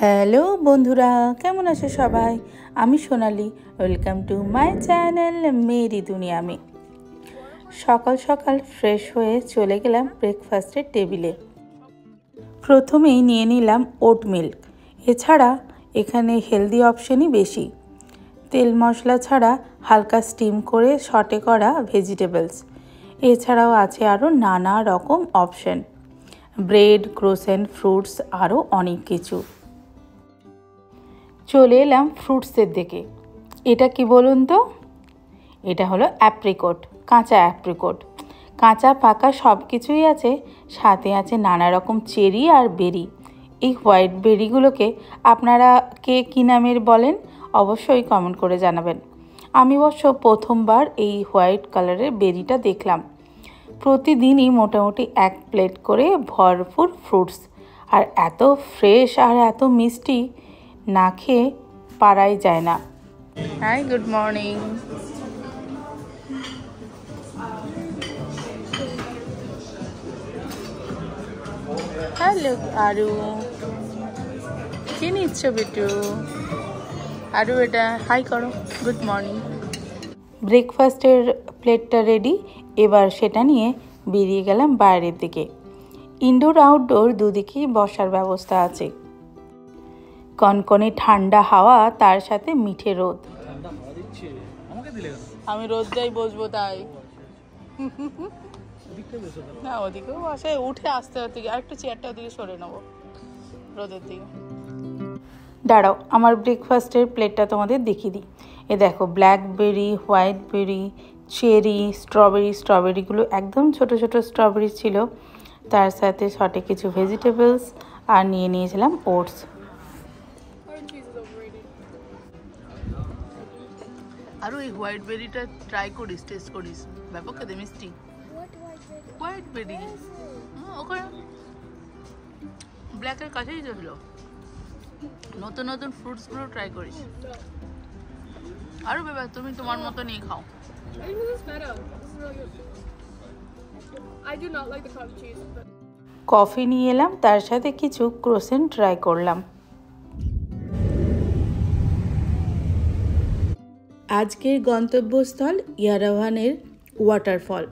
Hello বন্ধুরা, কেমন আছো সবাই? আমি Sonali. Welcome to my channel Meri Duniya Mein. সকাল সকাল ফ্রেশ হয়ে চলে গেলাম ব্রেকফাস্টের টেবিলে। প্রথমেই নিয়ে নিলাম ওট মিল্ক। এছাড়া এখানে হেলদি অপশনই বেশি। তেল মশলা ছাড়া হালকা স্টিম করে সটে করা ভেজিটেবলস। এছাড়াও আছে আরও নানা রকম অপশন, ব্রেড, ক্রোসেন্ট, ফ্রুটস, আরও অনেক কিছু। চলে এলাম ফ্রুটসের দিকে। এটা কি বলুন তো? এটা হলো অ্যাপ্রিকট, কাঁচা অ্যাপ্রিকট। কাঁচা পাকা সব কিছুই আছে, সাথে আছে নানা রকম চেরি আর বেরি। এই হোয়াইট বেরিগুলোকে আপনারা কে কী নামের বলেন অবশ্যই কমেন্ট করে জানাবেন। আমি অবশ্য প্রথমবার এই হোয়াইট কালারের বেরিটা দেখলাম। প্রতিদিনই মোটামুটি 1 প্লেট করে ভরপুর ফ্রুটস, আর এত ফ্রেশ আর এত মিষ্টি, না খেয়ে পারাই যায় না। Hi, good morning. Hello Aru, কি নিচ্ছ বিটু? আরু এটা হাই করো, গুড মর্নিং। ব্রেকফাস্টের প্লেটটা রেডি, এবার সেটা নিয়ে বেরিয়ে গেলাম বাইরের দিকে। ইনডোর আউটডোর দুদিকেই বসার ব্যবস্থা আছে। কনকনে ঠান্ডা হাওয়া, তার সাথে মিঠে রোদ। আমি রোদ যাই বসবো তাই না, ওদিকেও বসে উঠে আসতে হতে আর একটু চেয়ারটা ওদিকে সরে নেবো রোদের দিকে। দাঁড়াও, আমার ব্রেকফাস্টের প্লেটটা তোমাদের দেখিয়ে দিই। এ দেখো, ব্ল্যাকবেরি, হোয়াইট বেরি, চেরি, স্ট্রবেরিগুলো একদম ছোট ছোট স্ট্রবেরি ছিল। তার সাথে শর্টে কিছু ভেজিটেবলস, আর নিয়ে নিয়েছিলাম ওটস। আর ওই হোয়াইট বেরিটা ট্রাই করিস, টেস্ট করিস, ব্যাপক খেতে মিষ্টি। হোয়াইট বেরি ওখানে ব্ল্যাকের কাছেই ছিল। নতুন নতুন ফ্রুটসগুলো ট্রাই করিস। আরও ব্যাপার, তুমি তোমার মতো নিয়ে খাও। কফি নিয়ে এলাম, তার সাথে কিছু ক্রোসেন্ট ট্রাই করলাম। আজকের গন্তব্যস্থল ইয়ারাভানের ওয়াটারফল,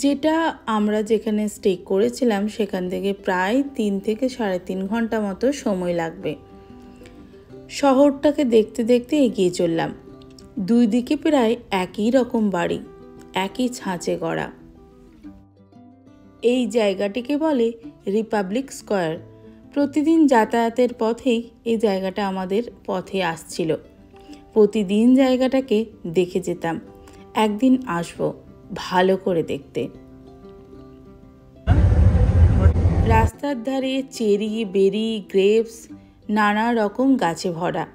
যেটা আমরা যেখানে স্টে করেছিলাম সেখান থেকে প্রায় 3 থেকে 3.5 ঘন্টা মতো সময় লাগবে। শহরটাকে দেখতে দেখতে এগিয়ে চললাম। দুই দিকে প্রায় একই রকম বাড়ি, একই ছাঁচে গড়া। এই জায়গাটিকে বলে রিপাবলিক স্কোয়ার। প্রতিদিন যাতায়াতের পথেই এই জায়গাটা আমাদের পথে আসছিল। প্রতিদিন জায়গাটাকে দেখে যেতাম। একদিন আসবো ভালো করে দেখতে। রাস্তার ধারে চেরি, বেরি, গ্রেপস, নানা রকম গাছে ভরা।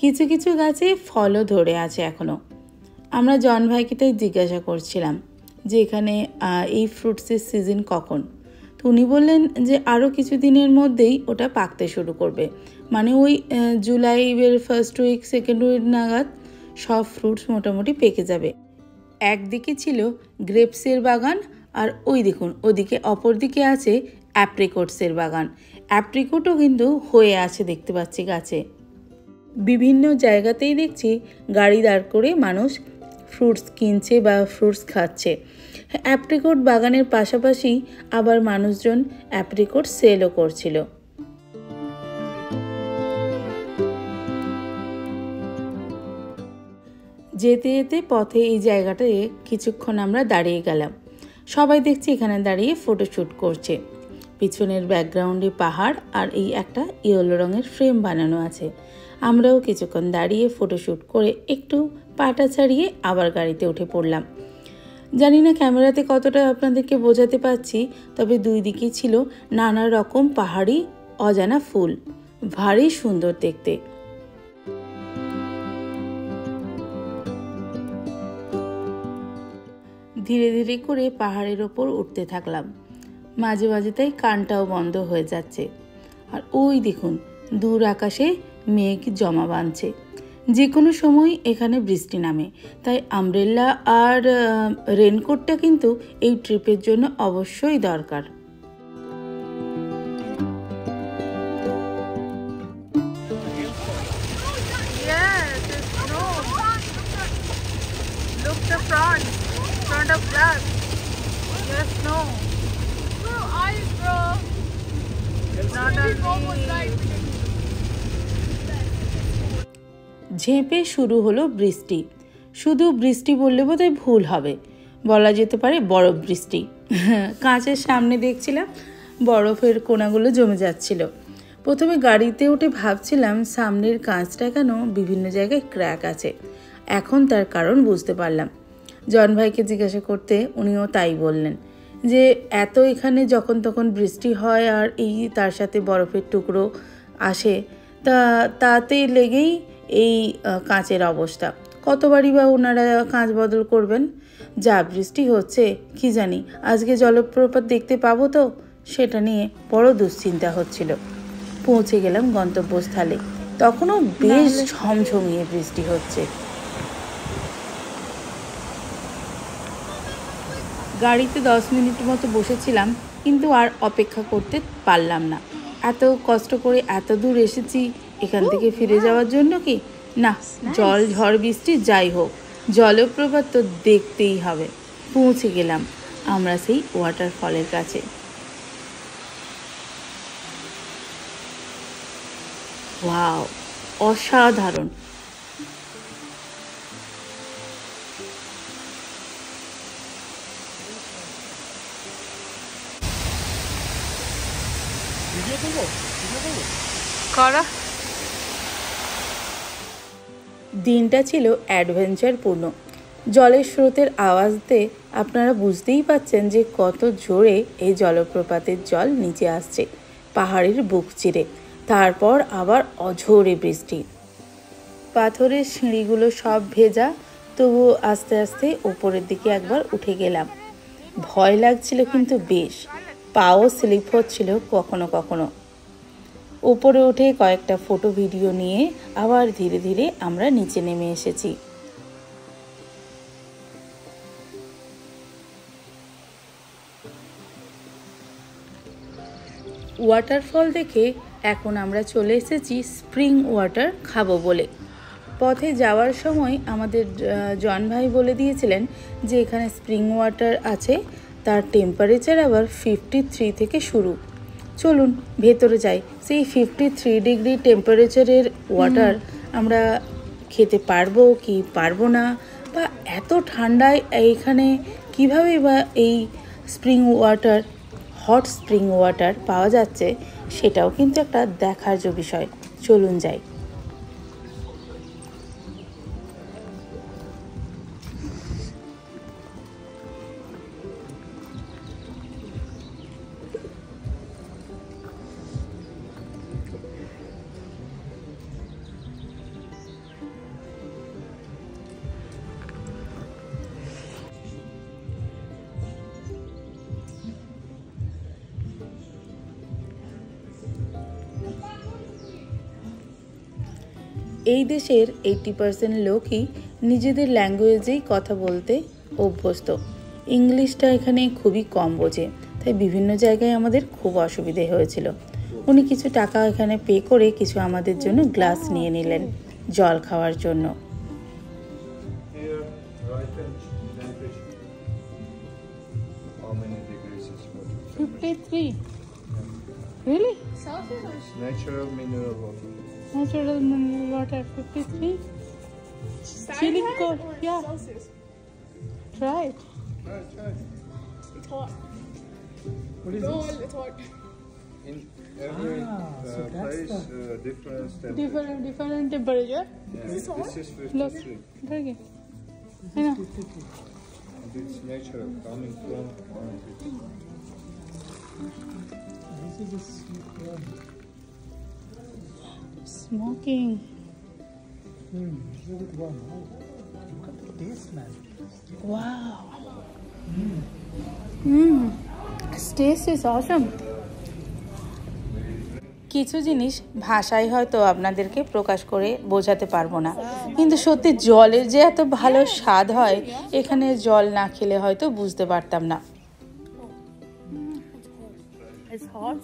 কিছু কিছু গাছে ফলও ধরে আছে এখনো। আমরা জন ভাইকে তাই জিজ্ঞাসা করছিলাম যে এখানে এই ফ্রুটসের সিজন কখন। তো উনি বললেন যে আরও কিছু দিনের মধ্যেই ওটা পাকতে শুরু করবে, মানে ওই জুলাইয়ের ফার্স্ট উইক, সেকেন্ড উইক নাগাদ সব ফ্রুটস মোটামুটি পেকে যাবে। একদিকে ছিল গ্রেপসের বাগান, আর ওই দেখুন ওদিকে অপর দিকে আছে অ্যাপ্রিকটসের বাগান। অ্যাপ্রিকটও কিন্তু হয়ে আছে দেখতে পাচ্ছি গাছে। বিভিন্ন জায়গাতেই দেখছি গাড়ি দাঁড় করে মানুষ ফ্রুটস কিনছে বা ফ্রুটস খাচ্ছে। অ্যাপ্রিকট বাগানের পাশাপাশি আবার মানুষজন অ্যাপ্রিকট সেলও করছিল। যেতে যেতে পথে এই জায়গাটায় কিছুক্ষণ আমরা দাঁড়িয়ে গেলাম। সবাই দেখছি এখানে দাঁড়িয়ে ফটোশ্যুট করছে। পিছনের ব্যাকগ্রাউন্ডে পাহাড়, আর এই একটা ইয়েলো রঙের ফ্রেম বানানো আছে। আমরাও কিছুক্ষণ দাঁড়িয়ে ফটোশ্যুট করে একটু পাটা ছাড়িয়ে আবার গাড়িতে উঠে পড়লাম। জানি না ক্যামেরাতে কতটা আপনাদেরকে বোঝাতে পারছি, তবে দুই দিকেই ছিল নানা রকম পাহাড়ি অজানা ফুল, ভারী সুন্দর দেখতে। ধীরে ধীরে করে পাহাড়ের ওপর উঠতে থাকলাম। মাঝে মাঝে তাই কানটাও বন্ধ হয়ে যাচ্ছে। আর ওই দেখুন দূর আকাশে মেঘ জমা বাঁধছে। যে কোনো সময় এখানে বৃষ্টি নামে, তাই আমব্রেলা আর রেনকোটটা কিন্তু এই ট্রিপের জন্য অবশ্যই দরকার। want a vlog? Yes, no. Bro, eyes, bro. Not Maybe Bob was only. right. ঝেঁপে শুরু হলো বৃষ্টি। শুধু বৃষ্টি বললে বোধহয় ভুল হবে, বলা যেতে পারে বরফ বৃষ্টি। কাঁচের সামনে দেখছিলাম বরফের কোনাগুলো জমে যাচ্ছিল। প্রথমে গাড়িতে উঠে ভাবছিলাম সামনের কাঁচটা কেন বিভিন্ন জায়গায় ক্র্যাক আছে। এখন তার কারণ বুঝতে পারলাম। জন ভাইকে জিজ্ঞাসা করতে উনিও তাই বললেন যে এত এখানে যখন তখন বৃষ্টি হয় আর এই তার সাথে বরফের টুকরো আসে, তাতে লেগেই এই কাঁচের অবস্থা। কতবারই বা ওনারা কাঁচ বদল করবেন। যা বৃষ্টি হচ্ছে কি জানি আজকে জলপ্রপাত দেখতে পাবো তো, সেটা নিয়ে বড় দুশ্চিন্তা হচ্ছিল। পৌঁছে গেলাম গন্তব্যস্থলে। তখনও বেশ ঝমঝমিয়ে বৃষ্টি হচ্ছে। গাড়িতে 10 মিনিট মতো বসেছিলাম, কিন্তু আর অপেক্ষা করতে পারলাম না। এত কষ্ট করে এত দূর এসেছি, এখান থেকে ফিরে যাওয়ার জন্য কি না, জল ঝড় বৃষ্টি যাই হোক জলপ্রপাত তো দেখতেই হবে। পৌঁছে গেলাম আমরা সেই ওয়াটারফলের কাছে। ওয়াও, অসাধারণ। দিনটা ছিল অ্যাডভেঞ্চারপূর্ণ। জলের স্রোতের আওয়াজতে আপনারা বুঝতেই পাচ্ছেন যে কত জোরে এই জলপ্রপাতের জল নিচে আসছে পাহাড়ের বুক চিরে। তারপর আবার অঝোরে বৃষ্টি। পাথরের সিঁড়িগুলো সব ভেজা, তবুও আস্তে আস্তে ওপরের দিকে একবার উঠে গেলাম। ভয় লাগছিল কিন্তু বেশ, পাও স্লিপ হচ্ছিল কখনো কখনো। উপরে উঠে কয়েকটা ফটো ভিডিও নিয়ে আবার ধীরে ধীরে আমরা নিচে নেমে এসেছি। ওয়াটারফল দেখে এখন আমরা চলে এসেছি স্প্রিং ওয়াটার খাবো বলে। পথে যাওয়ার সময় আমাদের জন ভাই বলে দিয়েছিলেন যে এখানে স্প্রিং ওয়াটার আছে, তার টেম্পারেচার আবার 53 থেকে শুরু। চলুন ভেতরে যাই। সেই 53 ডিগ্রি টেম্পারেচারের ওয়াটার আমরা খেতে পারবো কি পারবো না, বা এত ঠান্ডায় এইখানে কীভাবে বা এই spring water, hot spring water পাওয়া যাচ্ছে, সেটাও কিন্তু একটা দেখার বিষয়। চলুন যাই। এই দেশের 80% লোকই নিজেদের ল্যাঙ্গুয়েজেই কথা বলতে অভ্যস্ত। ইংলিশটা এখানে খুবই কম বোঝে, তাই বিভিন্ন জায়গায় আমাদের খুব অসুবিধে হয়েছিল। উনি কিছু টাকা এখানে পে করে কিছু আমাদের জন্য গ্লাস নিয়ে নিলেন জল খাওয়ার জন্য। Really? Natural mineral water. Natural mineral water, 53. Chilling cold, yeah. Celsius. Try it. Try. It's hot. What is No, this? it's hot. In every so that's place, different temperature. Different temperature. Yeah. Is this hot? This is Look, 53. very good. I know. And it's natural, coming from mountains. This is a sweet one. Smoking. Look at one. Oh, look at the taste, man. Wow. This taste is awesome. কিছু জিনিস ভাষায় হয়তো আপনাদেরকে প্রকাশ করে বোঝাতে পারবো না, কিন্তু সত্যি জলের যে এত ভালো স্বাদ হয় এখানে জল না খেলে হয়তো বুঝতে পারতাম না। It's hot,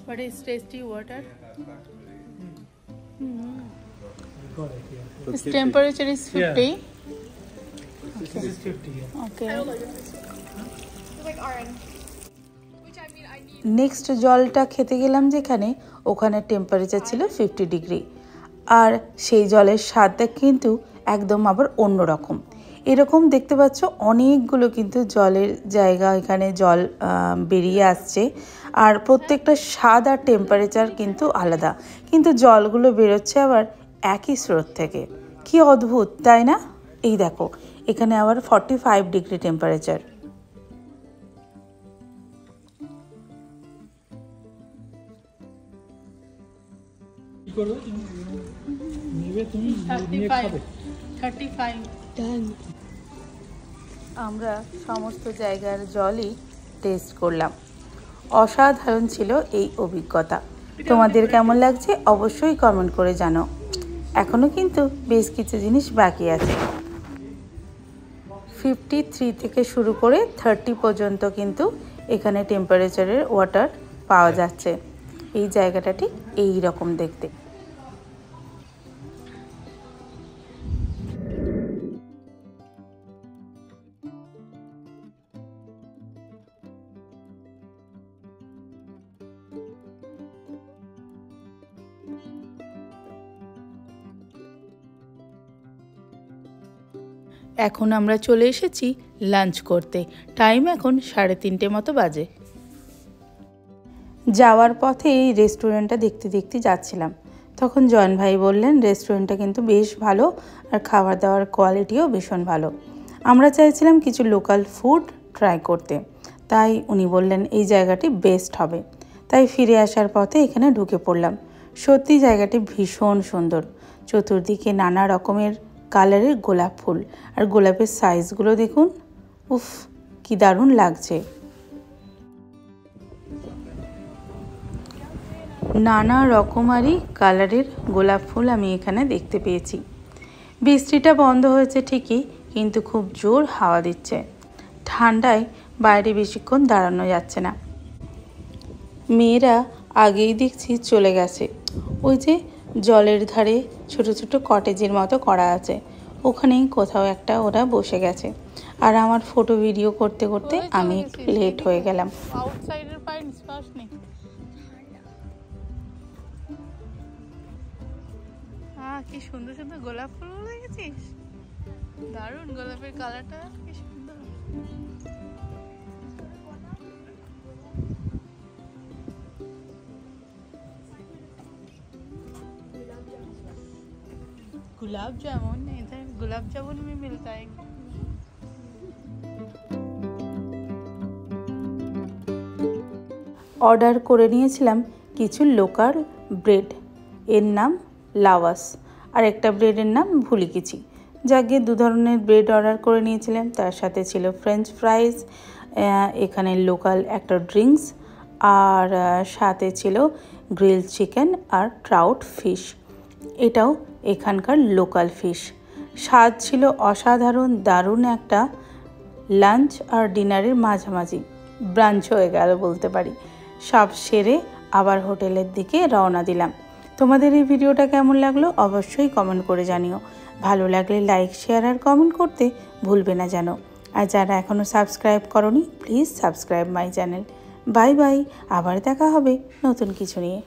but it's tasty water. Got it, yeah. Its temperature is 50. This is This is 50, yeah. Okay I don't like this. It's like RN. Which I mean, I need. Next জলটা খেতে গেলাম যেখানে, ওখানে temperature ছিল 50 degree, আর সেই জলের স্বাদটা কিন্তু একদম আবার অন্যরকম। এরকম দেখতে পাচ্ছ অনেকগুলো কিন্তু জলের জায়গা, এখানে জল বেরিয়ে আসছে, আর প্রত্যেকটা স্বাদ আর টেম্পারেচার কিন্তু আলাদা, কিন্তু জলগুলো বেরোচ্ছে আবার একই স্রোত থেকে। কি অদ্ভুত, তাই না? এই দেখো এখানে আবার 45 ডিগ্রি টেম্পারেচার। কি করবে তুমি? নেবে তুমি, নিয়ে খাবে। 35. আমরা সমস্ত জায়গার জলই টেস্ট করলাম, অসাধারণ ছিল এই অভিজ্ঞতা। তোমাদের কেমন লাগছে অবশ্যই কমেন্ট করে জানাও। এখনও কিন্তু বেশ কিছু জিনিস বাকি আছে। 53 থেকে শুরু করে 30 পর্যন্ত কিন্তু এখানে টেম্পারেচারের ওয়াটার পাওয়া যাচ্ছে। এই জায়গাটা ঠিক এই রকম দেখতে। এখন আমরা চলে এসেছি লাঞ্চ করতে। টাইম এখন 3:30 মতো বাজে। যাওয়ার পথে এই রেস্টুরেন্টটা দেখতে দেখতে যাচ্ছিলাম, তখন জয়ন ভাই বললেন রেস্টুরেন্টটা কিন্তু বেশ ভালো, আর খাবার দাওয়ার কোয়ালিটিও ভীষণ ভালো। আমরা চাইছিলাম কিছু লোকাল ফুড ট্রাই করতে, তাই উনি বললেন এই জায়গাটি বেস্ট হবে। তাই ফিরে আসার পথে এখানে ঢুকে পড়লাম। সত্যি জায়গাটি ভীষণ সুন্দর, চতুর্দিকে নানা রকমের কালারের গোলাপ ফুল, আর গোলাপের সাইজগুলো দেখুন, উফ কি দারুণ লাগছে। নানা রকমারই কালারের গোলাপ ফুল আমি এখানে দেখতে পেয়েছি। বৃষ্টিটা বন্ধ হয়েছে ঠিকই, কিন্তু খুব জোর হাওয়া দিচ্ছে, ঠান্ডায় বাইরে বেশিক্ষণ দাঁড়ানো যাচ্ছে না। মেয়েরা আগেই দেখছি চলে গেছে। ওই যে জলের ধারে ছোট ছোট কটেজের মতো করা আছে, ওখানেই কোথাও একটা ওরা বসে গেছে, আর আমার ফটো ভিডিও করতে করতে আমি একটু লেট হয়ে গেলাম। আউটসাইডের পাইন স্পার্শ নেই। কি সুন্দর সুন্দর গোলাপ ফুল দেখেছিস? দারুণ, গোলাপের কালারটা কি সুন্দর। गुलाब जामुन इधर गुलाब जामुन भी मिलता है। অর্ডার করে নিয়েছিলাম কিছু লোকাল ব্রেড, এর নাম লাওয়াস, আর একটা ব্রেডের নাম ভুলিকিচি। যাকে 2 ধরনের ব্রেড অর্ডার করে নিয়েছিলাম, তার সাথে ছিল ফ্রেঞ্চ ফ্রাইজ, এখানে লোকাল একটা ড্রিঙ্কস, আর সাথে ছিল গ্রিল চিকেন আর ট্রাউট ফিশ। এটাও এখানকার লোকাল ফিশ। স্বাদ ছিল অসাধারণ, দারুণ একটা লাঞ্চ আর ডিনারের মাঝামাঝি ব্রাঞ্চ হয়ে গেল বলতে পারি। সব সেরে আবার হোটেলের দিকে রওনা দিলাম। তোমাদের এই ভিডিওটা কেমন লাগলো অবশ্যই কমেন্ট করে জানিও। ভালো লাগলে লাইক, শেয়ার আর কমেন্ট করতে ভুলবে না যেন। আর যারা এখনও সাবস্ক্রাইব করোনি please subscribe my channel. Bye bye, আবার দেখা হবে নতুন কিছু নিয়ে।